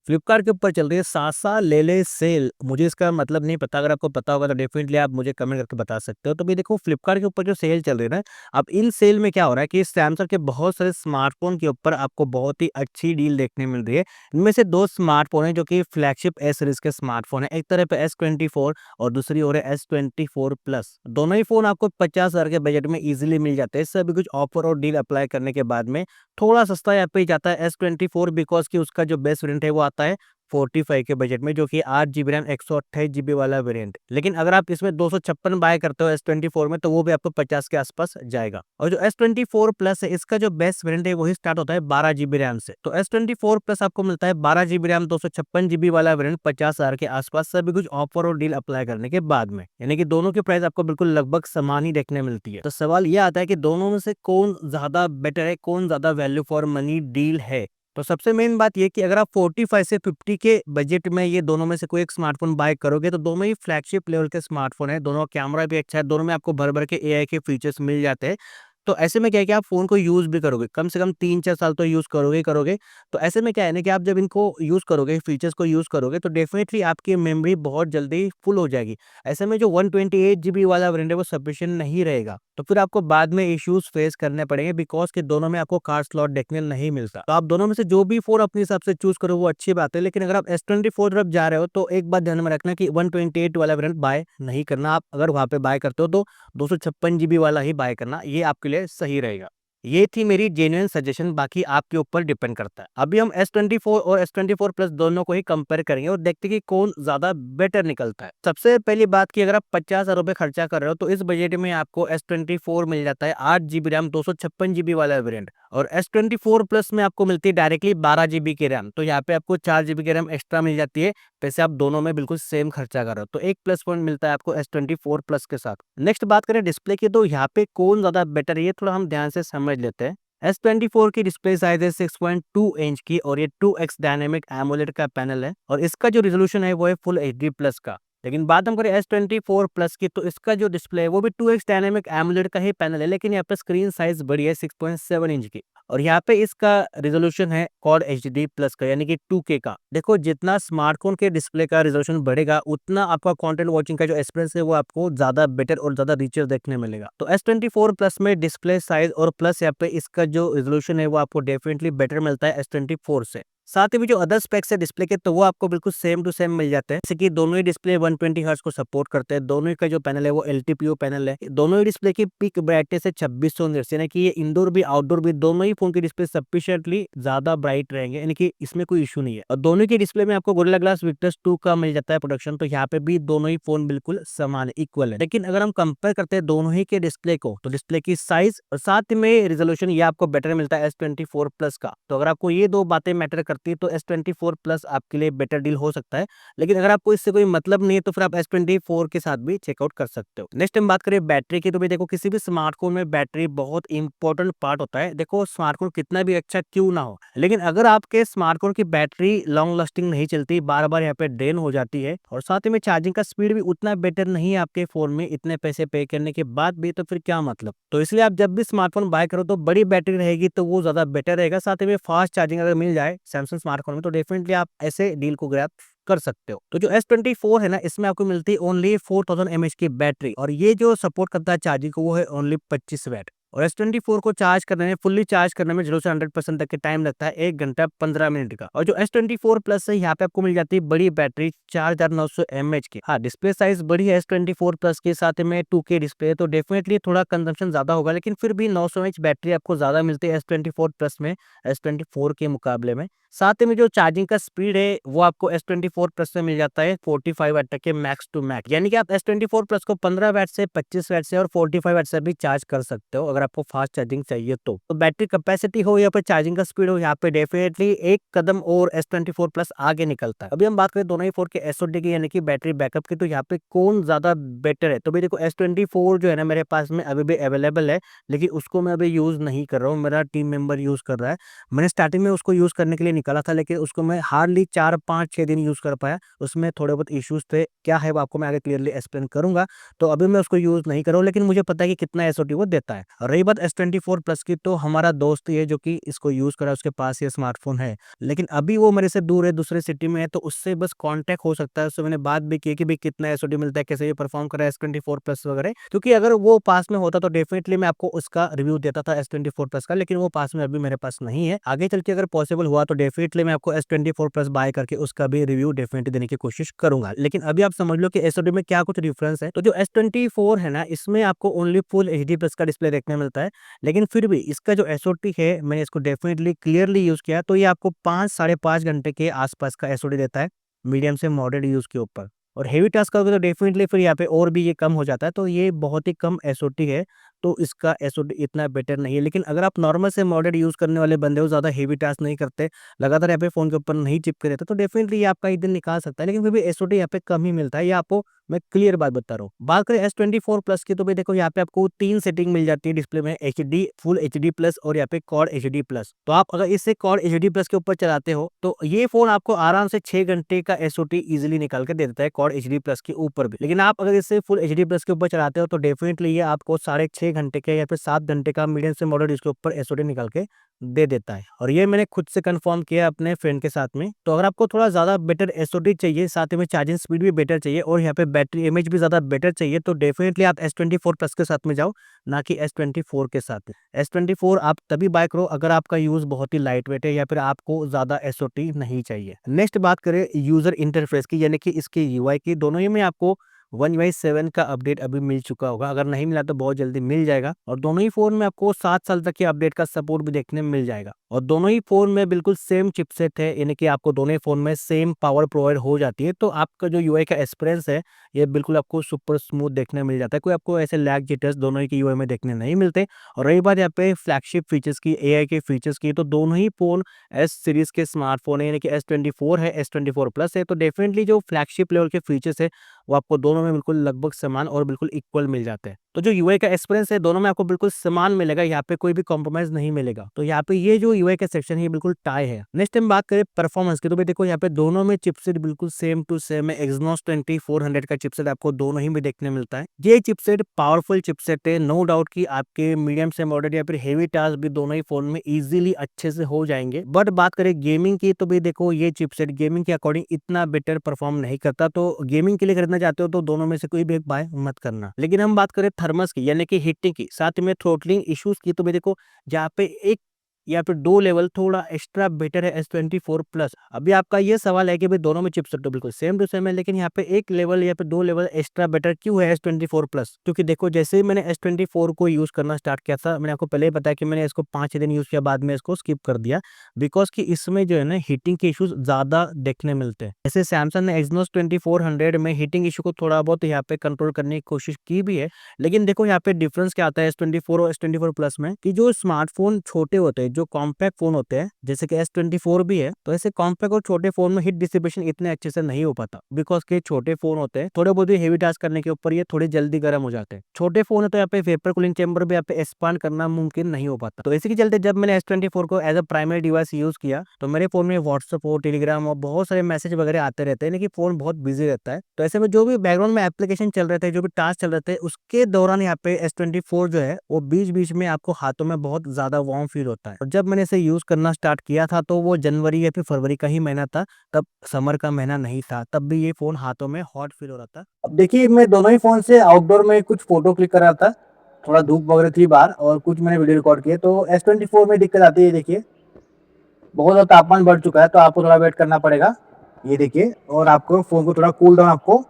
फ्लिपकार्ट के ऊपर चल रही है सासा ले ले सेल। मुझे इसका मतलब नहीं पता, अगर आपको पता होगा तो डेफिनेटली आप मुझे कमेंट करके बता सकते हो। तो भाई देखो, फ्लिपकार्ट के ऊपर जो सेल चल रही है ना, अब इन सेल में क्या हो रहा है कि सैमसंग के बहुत सारे स्मार्टफोन के ऊपर आपको बहुत ही अच्छी डील देखने मिल रही है। इनमें से दो स्मार्टफोन है जो कि फ्लैगशिप एस सीरीज के स्मार्टफोन है। एक तरह पे S24 और दूसरी ओर है S24 प्लस। दोनों ही फोन आपको 50,000 के बजट में इजीली मिल जाते हैं। इससे अभी कुछ ऑफर और डील अप्लाई करने के बाद में थोड़ा सस्ता यहाँ पे ही जाता है S24, बिकॉज कि उसका जो बेस्ट वेरिएंट है वो आता है 45 के बजट में, जो कि 8 GB रैम 128 GB वाला वेरिएंट। लेकिन अगर आप इसमें 256 बाय करते हो S24 में, तो वो भी आपको 50 के आसपास जाएगा। और जो S24 प्लस है, इसका जो बेस्ट वेरिएंट है वही स्टार्ट होता है 12 GB रैम से। तो S24 प्लस आपको मिलता है 12 GB रैम 256 GB वाला वेरिएंट 50,000 के आसपास, सभी कुछ ऑफर और डील अप्लाई करने के बाद में। यानी कि दोनों की प्राइस आपको बिल्कुल लगभग समान ही देखने मिलती है। तो सवाल ये आता है कि दोनों में से कौन ज्यादा बेटर है, कौन ज्यादा वैल्यू फॉर मनी डील है। तो सबसे मेन बात ये कि अगर आप 45 से 50 के बजट में ये दोनों में से कोई एक स्मार्टफोन बाय करोगे, तो दोनों ही फ्लैगशिप लेवल के स्मार्टफोन है। दोनों का कैमरा भी अच्छा है, दोनों में आपको भर भर के एआई के फीचर्स मिल जाते हैं। तो ऐसे में क्या है कि आप फोन को यूज भी करोगे, कम से कम 3-4 साल तो यूज करोगे ही करोगे। तो ऐसे में क्या है ना कि आप जब इनको यूज करोगे, फीचर्स को यूज करोगे, तो डेफिनेटली आपकी मेमोरी बहुत जल्दी फुल हो जाएगी। ऐसे में जो 128 GB वाला वेरिएंट है वो सफिशिएंट नहीं रहेगा, तो फिर आपको बाद में इश्यूज फेस करने पड़ेंगे, बिकॉज के दोनों में आपको कार्ड स्लॉट देखने नहीं मिलता। तो आप दोनों में से जो भी फोन अपने हिसाब से चूज करो वो अच्छी बात है। लेकिन अगर आप S24 तरफ जा रहे हो, तो एक बात ध्यान में रखना कि 128 वाला वेरिएंट बाय नहीं करना। आप अगर वहां पे बाय करते हो तो 256 GB वाला ही बाय करना, ये आपके लिए सही रहेगा। ये थी मेरी जेन्युइन सजेशन, बाकी आपके ऊपर डिपेंड करता है। अभी हम S24 और S24 प्लस दोनों को ही कंपेयर करेंगे और देखते हैं कि कौन ज्यादा बेटर निकलता है। सबसे पहली बात की, अगर आप 50,000 रुपए खर्चा कर रहे हो, तो इस बजट में आपको S24 मिल जाता है 8 GB रैम 256 GB वाला वेरिएंट। और S24 प्लस में आपको मिलती है डायरेक्टली 12 GB की रैम। तो यहाँ पे आपको 4 GB की रैम एक्स्ट्रा मिल जाती है। वैसे आप दोनों में बिल्कुल सेम खर्चा कर रहे हो, तो एक प्लस पॉइंट मिलता है आपको S24 प्लस के साथ। नेक्स्ट बात करें डिस्प्ले की, तो यहाँ पे कौन ज्यादा बेटर है ये थोड़ा हम ध्यान से समझ लेते हैं। S24 की डिस्प्ले साइज है 6.2 इंच की, और ये 2x डायनेमिक एमोलेड का पैनल है, और इसका जो रेजोल्यूशन है वो है फुल HD प्लस का। लेकिन बात हम करें S24 प्लस की, तो इसका जो डिस्प्ले है वो भी 2x डायनेमिक एमोलेड का ही पैनल है, लेकिन यहाँ पे स्क्रीन साइज बड़ी है 6.7 इंच की, और यहाँ पे इसका रेजोल्यूशन है Quad HD प्लस का, यानी कि 2K का। देखो, जितना स्मार्टफोन के डिस्प्ले का रेजोल्यूशन बढ़ेगा, उतना आपका कंटेंट वॉचिंग का जो एक्सपीरियंस है वो आपको ज्यादा बेटर और ज्यादा रिचर देखने मिलेगा। तो S24 प्लस में डिस्प्ले साइज और प्लस यहाँ पे इसका जो रेजोल्यूशन है वो आपको डेफिनेटली बेटर मिलता है S24 से। साथ ही भी जो अदर स्पेक्स है डिस्प्ले के, तो वो आपको बिल्कुल सेम टू सेम मिल जाते हैं। जैसे कि दोनों ही डिस्प्ले 120 हर्ट्ज को सपोर्ट करते हैं। दोनों ही का जो पैनल है वो LTPO पैनल है। दोनों ही डिस्प्ले की पिक ब्राइटनेस है 2600 निट्स, यानी कि ये इंडोर भी आउटडोर भी दोनों ही फोन की डिस्प्ले सफिशिएंटली ज्यादा ब्राइट रहेंगे, यानी कि इसमें कोई इशू नहीं है। और दोनों की डिस्प्ले में आपको गोरिल्ला ग्लास विक्टर्स 2 का मिल जाता है प्रोडक्शन। तो यहाँ पे भी दोनों ही फोन बिल्कुल समान इक्वल है। लेकिन अगर हम कंपेयर करते हैं दोनों ही के डिस्प्ले को, तो डिस्प्ले की साइज और साथ में रेजोल्यूशन ये आपको बेटर मिलता है S24 प्लस का। तो अगर आपको ये दो बातें मैटर करती है, तो S24 प्लस आपके लिए बेटर डील हो सकता है। लेकिन अगर आपको इससे कोई मतलब नहीं है, तो फिर आप S24 के साथ भी चेकआउट कर सकते हो। नेक्स्ट हम बात करें बैटरी की, तो भाई देखो, किसी भी स्मार्टफोन में बैटरी बहुत इंपॉर्टेंट पार्ट होता है। देखो, स्मार्टफोन कितना भी अच्छा क्यों ना हो, लेकिन अगर आपके स्मार्टफोन की बैटरी लॉन्ग लास्टिंग नहीं चलती, बार बार यहाँ पे ड्रेन हो जाती है, और साथ ही में चार्जिंग का स्पीड भी उतना बेटर नहीं है आपके फोन में, इतने पैसे पे करने के बाद भी, तो फिर क्या मतलब। तो इसलिए आप जब भी स्मार्टफोन बाय करो, तो बड़ी बैटरी रहेगी तो वो ज्यादा बेटर रहेगा। साथ ही में फास्ट चार्जिंग अगर मिल जाए सैमसंग स्मार्टफोन में, तो डेफिनेटली आप ऐसे डील को ग्रैब कर सकते हो। तो जो S24 है ना, इसमें आपको मिलती है ओनली 4000 mAh की बैटरी, और ये जो सपोर्ट करता है चार्जिंग को वो है ओनली 25 वाट। और S24 को चार्ज करने में, फुल्ली चार्ज करने में 0 से 100% तक के टाइम लगता है 1 घंटा 15 मिनट का। और जो S24 प्लस है, यहाँ पे आपको मिल जाती है बड़ी बैटरी 4900 mAh की। हाँ, डिस्प्ले साइज बड़ी है S24 प्लस के, साथ में 2K डिस्प्ले, तो डेफिनेटली थोड़ा कंजम्पशन ज्यादा होगा, लेकिन फिर भी 900 mAh बैटरी आपको ज्यादा मिलती है S24 प्लस में S24 के मुकाबले में। साथ में जो चार्जिंग का स्पीड है वो आपको S24 प्लस में मिल जाता है 45 वाट तक के मैक्स टू मैक्स, यानी कि आप S24 प्लस को 15 वाट से 25 वाट से और 45 वाट से भी चार्ज कर सकते हो, अगर आपको फास्ट चार्जिंग चाहिए तो बैटरी कैपेसिटी हो या फिर चार्जिंग का स्पीड हो, यहाँ पे डेफिनेटली एक कदम और S24 प्लस आगे निकलता है। अभी हम बात करें दोनों ही फोन के SOD की, यानी कि बैटरी बैकअप की, तो यहाँ पे कौन ज्यादा बेटर है। तो भाई देखो, S24 जो है ना, मेरे पास में अभी भी अवेलेबल है, लेकिन उसको मैं अभी यूज नहीं कर रहा हूँ, मेरा टीम मेंबर यूज कर रहा है। मैंने स्टार्टिंग में उसको यूज करने के लिए निकाला था, लेकिन उसको मैं हार्डली 4, 5, 6 दिन यूज़ कर पाया। उसमें थोड़े बहुत इश्यूज़ थे, क्या है वो आपको मैं आगे क्लियरली एक्सप्लेन करूँगा। तो अभी मैं उसको यूज़ नहीं कर रहा हूँ, लेकिन मुझे पता है कि कितना एसओटी वो देता है। और रही बात S24 प्लस की, तो हमारा दोस्त ही है जो कि इसको यूज़ कर रहा है, उसके पास ये स्मार्टफ़ोन है। लेकिन अभी वो मेरे से दूर है, दूसरे सिटी में है, तो उससे बस कॉन्टैक्ट हो सकता है। उससे मैंने बात भी की है कि भई कितना एसओटी मिलता है, कैसे ये परफ़ॉर्म कर रहा है S24 प्लस वगैरह। क्योंकि अगर वो पास में होता तो डेफ़िनिटली मैं आपको उसका रिव्यू देता था S24 प्लस का, लेकिन वो पास में अभी मेरे पास नहीं है। आगे चल के अगर पॉसिबल हुआ तो डेफ़िनिटली मैं आपको S24 प्लस बाय करके उसका भी रिव्यू डेफ़िनिटली देने की कोशिश करूँगा। लेकिन अभी आप समझ लो कि एसओटी में क्या कुछ डिफ़रेंस है। तो जो S24 है ना, इसमें आपको ओनली फुल एचडी प्लस का डिस्प्ले देखने मिलता है। लेकिन फिर भी इसका जो एसओटी है, मैंने इसको डेफ़िनिटली क्लियरली यूज़ किया, तो ये आपको 5 साढ़े 5 घंटे के आसपास का एसओटी देता है, मीडियम से मॉडरेट यूज़ के ऊपर। और हेवी टास्क करोगे तो डेफ़िनिटली फिर यहाँ पे और भी ये कम हो जाता है, तो ये बहुत ही कम एसओटी है, तो इसका एसओटी इतना बेटर नहीं है। लेकिन अगर आप नॉर्मल से मॉडरेट यूज़ करने वाले बंदे हो, ज़्यादा हेवी टास्क नहीं करते, लगातार यहाँ पे फ़ोन के ऊपर नहीं चिपके रहते, तो डेफ़िनिटली ये आपका एक दिन निकाल सकता है, लेकिन फिर भी एसओटी यहाँ पे कम ही मिलता है, ये आपको मैं क्लियर बात बता रहा हूँ। बात करें S24 प्लस की, तो भाई देखो यहाँ पे आपको 3 सेटिंग मिल जाती है डिस्प्ले में, एचडी, फुल एचडी प्लस और यहाँ पे क्वाड एचडी प्लस। तो आप अगर इसे क्वाड एचडी प्लस के ऊपर चलाते हो, तो ये फ़ोन आपको आराम से 6 घंटे का एसओटी ईज़िली निकाल के दे देता है क्वाड एचडी प्लस के ऊपर भी। लेकिन आप अगर इसे फुल एचडी प्लस के ऊपर चलाते हो, तो डेफ़िनिटली ये आपको साढ़े 6 घंटे के या फिर 7 घंटे का मीडियम से मॉडरेट इसके ऊपर एसओटी निकाल के दे देता है। और ये मैंने खुद से कंफर्म किया अपने फ्रेंड के साथ में। तो अगर आपको थोड़ा ज़्यादा बेटर एसओटी चाहिए, साथ ही में चार्जिंग स्पीड भी बेटर चाहिए और यहाँ पे बैटरी इमेज भी ज़्यादा बेटर चाहिए, तो डेफिनिटली आप S24 प्लस के साथ में जाओ, ना कि S24 के साथ। S24 आप तभी बाय करो अगर आपका यूज़ बहुत ही लाइट वेट है या फिर आपको ज़्यादा एसओटी नहीं चाहिए। नेक्स्ट बात करें यूज़र इंटरफेस की, यानी कि इसकी यूआई की, दोनों ही में आपको वन UI 7 का अपडेट अभी मिल चुका होगा। अगर नहीं मिला तो बहुत जल्दी मिल जाएगा, और दोनों ही फ़ोन में आपको 7 साल तक के अपडेट का सपोर्ट भी देखने में मिल जाएगा। और दोनों ही फ़ोन में बिल्कुल सेम चिपसेट है, यानी कि आपको दोनों ही फ़ोन में सेम पावर प्रोवाइड हो जाती है। तो आपका जो यूआई का एक्सपीरियंस है, ये बिल्कुल आपको सुपर स्मूथ देखने मिल जाता है। कोई आपको ऐसे लैग जिटर्स दोनों ही की यूआई में देखने नहीं मिलते। और रही बात यहाँ पे फ्लैगशिप फीचर्स की, एआई के फीचर्स की, तो दोनों ही फ़ोन एस सीरीज़ के स्मार्टफ़ोन है, यानी कि S24 है, S24 प्लस है। तो डेफिनिटली जो फ्लैगशिप लेवल के फीचर्स है, वो आपको दोनों में बिल्कुल लगभग समान और बिल्कुल इक्वल मिल जाते हैं। तो जो यूआई का एक्सपीरियंस है, दोनों में आपको बिल्कुल समान मिलेगा, यहाँ पे कोई भी कॉम्प्रोमाइज़ नहीं मिलेगा। तो यहाँ पे ये जो यूआई का सेक्शन है, ये बिल्कुल टाई है। नेक्स्ट टाइम बात करें परफॉर्मेंस की, तो भाई देखो यहाँ पे दोनों में चिपसेट बिल्कुल सेम टू सेम है। एक्सिनोस 2400 का चिपसेट आपको दोनों ही में देखने मिलता है। ये चिपसेट पावरफुल चिपसेट है, नो डाउट कि आपके मीडियम से मॉडरेट या फिर हेवी टास्क भी दोनों ही फोन में इजीली अच्छे से हो जाएंगे। बट बात करें गेमिंग की, तो भाई देखो ये चिपसेट गेमिंग के अकॉर्डिंग इतना बेटर परफॉर्म नहीं करता। तो गेमिंग के लिए खरीदना चाहते हो तो दोनों में से कोई भी एक बाय मत करना। लेकिन हम बात करें थर्मस की, यानी कि हीटिंग की, साथ में थ्रोटलिंग इश्यूज की, तो भाई देखो जहाँ पे एक या फिर 2 लेवल थोड़ा एक्स्ट्रा बेटर है S24 प्लस। अभी आपका ये सवाल है कि भाई दोनों में चिपसेट तो बिल्कुल सेम टू सेम है, लेकिन यहाँ पे 1 लेवल या फिर 2 लेवल एक्स्ट्रा बेटर क्यों है S24 प्लस? क्योंकि देखो जैसे ही मैंने S24 को यूज़ करना स्टार्ट किया था, मैंने आपको पहले ही बताया कि मैंने इसको 5 दिन यूज़ किया, बाद में इसको स्किप कर दिया। बिकॉज़ कि इसमें जो है ना हीटिंग के इश्यूज़ ज़्यादा देखने मिलते हैं। जैसे सैमसंग ने एक्सिनोस 2400 में हीटिंग इश्यू को थोड़ा बहुत यहाँ पे कंट्रोल करने की कोशिश की भी है। लेकिन देखो यहाँ पे डिफरेंस क्या आता है S24 और S24 प्लस में, कि जो स्मार्टफ़ोन छोटे होते हैं, जो कॉम्पैक्ट फ़ोन होते हैं, जैसे कि S24 भी है, तो ऐसे कॉम्पैक्ट और छोटे फ़ोन में हीट डिसिपेशन इतने अच्छे से नहीं हो पाता। बिकॉज़ के छोटे फ़ोन होते हैं, थोड़े बहुत ही हेवी टास्क करने के ऊपर ये थोड़े जल्दी गर्म हो जाते हैं। छोटे फ़ोन है तो यहाँ पे वेपर कूलिंग चैम्बर भी यहाँ पे एक्सपांड करना मुमकिन नहीं हो पाता। तो इसी के चलते जब मैंने S24 को as a primary device use किया, तो मेरे फ़ोन में व्हाट्सएप हो, टेलीग्राम और बहुत सारे मैसेज वगैरह आते रहते हैं, यानी कि फ़ोन बहुत बिज़ी रहता है। तो ऐसे में जो भी बैकग्राउंड में एप्लीकेशन चल रहे थे, जो भी टास्क चल रहे थे, उसके दौरान यहाँ पे S24 जो है, वो बीच-बीच में आपको हाथों में बहुत ज़्यादा वार्म फ़ील होता है। और जब मैंने इसे यूज़ करना स्टार्ट किया था, तो वो जनवरी या फिर फरवरी का ही महीना था, तब समर का महीना नहीं था, तब भी ये फ़ोन हाथों में हॉट फ़ील हो रहा था। अब देखिए मैं दोनों ही फ़ोन से आउटडोर में कुछ फ़ोटो क्लिक कर रहा था, थोड़ा धूप वगैरह थी बाहर, और कुछ मैंने वीडियो रिकॉर्ड किए। तो S24 में दिक्कत आती है, देखिए बहुत ज़्यादा तापमान बढ़ चुका है, तो आपको थोड़ा वेट करना पड़ेगा। ये देखिए, और आपको फ़ोन को थोड़ा कूल डाउन आपको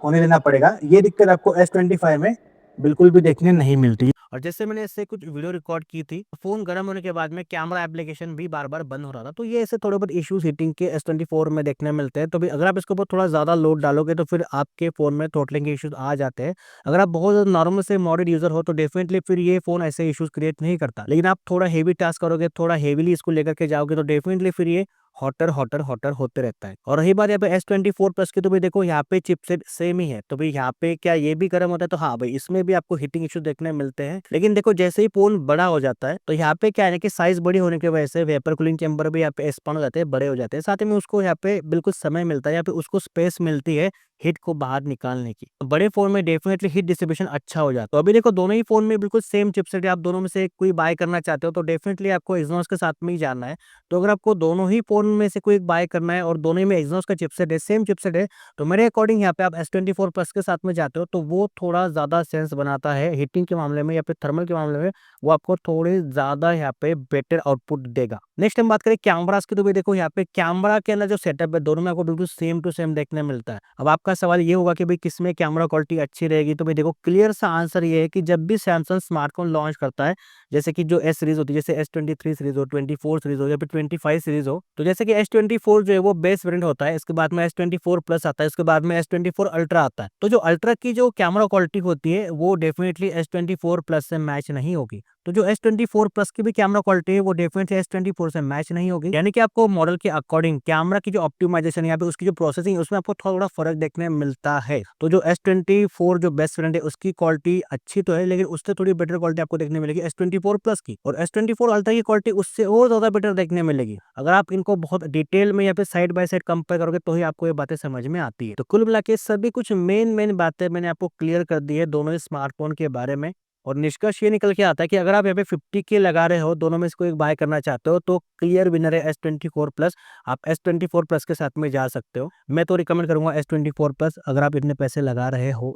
होने देना पड़ेगा। ये दिक्कत आपको S25 में बिल्कुल भी देखने नहीं मिलती। और जैसे मैंने इससे कुछ वीडियो रिकॉर्ड की थी, फ़ोन गर्म होने के बाद में कैमरा एप्लीकेशन भी बार-बार बंद हो रहा था। तो ये ऐसे थोड़े बहुत इश्यूज़ हीटिंग के S24 में देखने मिलते हैं। तो भी अगर आप इसके ऊपर थोड़ा ज़्यादा लोड डालोगे, तो फिर आपके फ़ोन में थ्रॉटलिंग के इश्यूज़ आ जाते हैं। अगर आप बहुत ज़्यादा नॉर्मल से मॉडरेट यूज़र हो, तो डेफिनिटली फिर ये फ़ोन ऐसे इश्यूज़ क्रिएट नहीं करता। लेकिन आप थोड़ा हेवी टास्क करोगे, थोड़ा हेवीली इसको लेकर के जाओगे, तो डेफिनिटली फिर ये हॉटर हॉटर हॉटर होते रहता है। और रही बात यहाँ पे S24 प्लस की, तो भाई देखो यहाँ पे चिपसेट सेम ही है, तो भाई यहाँ पे क्या ये भी गर्म होता है? तो हाँ भाई, इसमें भी आपको हीटिंग इशू देखने मिलते हैं। लेकिन देखो जैसे ही फोन बड़ा हो जाता है, तो यहाँ पे क्या है ना कि साइज बड़ी होने की वजह से वेपर कूलिंग चैम्बर भी यहाँ पे एक्सपांड हो जाते हैं, बड़े हो जाते हैं। साथ ही में उसको यहाँ पे बिल्कुल समय मिलता है, यहाँ पे उसको स्पेस मिलती है हीट को बाहर निकालने की। तो बड़े फोन में डेफिनेटली हीट डिस्ट्रीब्यूशन अच्छा हो जाता है। तो अभी देखो दोनों ही फोन में बिल्कुल सेम चिपसेट है, आप दोनों में से कोई बाय करना चाहते हो तो डेफिनेटली आपको एक्सिनोस के साथ में ही जाना है। तो अगर आपको दोनों ही फोन में से कोई एक बाय करना है और दोनों ही में एक्सिनोस का चिपसेट है, सेम चिपसेट है, तो मेरे अकॉर्डिंग यहाँ पे आप S24 प्लस के साथ में जाते हो तो वो थोड़ा ज्यादा सेंस बनाता है हीटिंग के मामले में या फिर थर्मल के मामले में, वो आपको थोड़े ज्यादा यहाँ पे बेटर आउटपुट देगा। नेक्स्ट हम बात करें कैमरास की, तो भी देखो यहाँ पे कैमरा के अंदर जो सेटअप है दोनों में आपको बिल्कुल सेम टू सेम देखने मिलता है। अब आपका सवाल ये होगा कि भाई किसमें कैमरा क्वालिटी अच्छी रहेगी, तो भाई देखो क्लियर सा आंसर ये है कि जब भी सैमसंग स्मार्टफोन लॉन्च करता है, जैसे कि जो एस सीरीज होती है, जैसे S23 सीरीज हो, 24 सीरीज हो या फिर 25 सीरीज हो, तो जैसे कि S24 जो है वो बेस वेरिएंट होता है, इसके बाद में S24 प्लस आता है, इसके बाद में S24 अल्ट्रा आता है। तो जो अल्ट्रा की जो कैमरा क्वालिटी होती है वो डेफिनेटली S24 प्लस से मैच नहीं होगी। तो जो S24 प्लस की भी कैमरा क्वालिटी है वो डेफिनेटली S24 से मैच नहीं होगी, यानी कि आपको मॉडल के अकॉर्डिंग कैमरा की जो ऑप्टिमाइजेशन है, यहाँ पे उसकी जो प्रोसेसिंग है, उसमें आपको थोड़ा फर्क देखने मिलता है। तो जो S24 जो बेस्ट वेरिएंट है उसकी क्वालिटी अच्छी तो है, लेकिन उससे थोड़ी बेटर क्वालिटी आपको देखने मिलेगी S24 प्लस की, और S24 अल्ट्रा की क्वालिटी उससे और ज्यादा बेटर देखने मिलेगी। अगर आप इनको बहुत डिटेल में या फिर साइड बाय साइड कंपेयर करोगे तो ही आपको ये बातें समझ में आती है। तो कुल मिला के सभी कुछ मेन बातें मैंने आपको क्लियर कर दी है दोनों ही स्मार्टफोन के बारे में, और निष्कर्ष ये निकल के आता है कि अगर आप यहाँ पे 50K लगा रहे हो, दोनों में से कोई एक बाय करना चाहते हो, तो क्लियर विनर है S24 प्लस। आप S24 प्लस के साथ में जा सकते हो। मैं तो रिकमेंड करूंगा S24 प्लस अगर आप इतने पैसे लगा रहे हो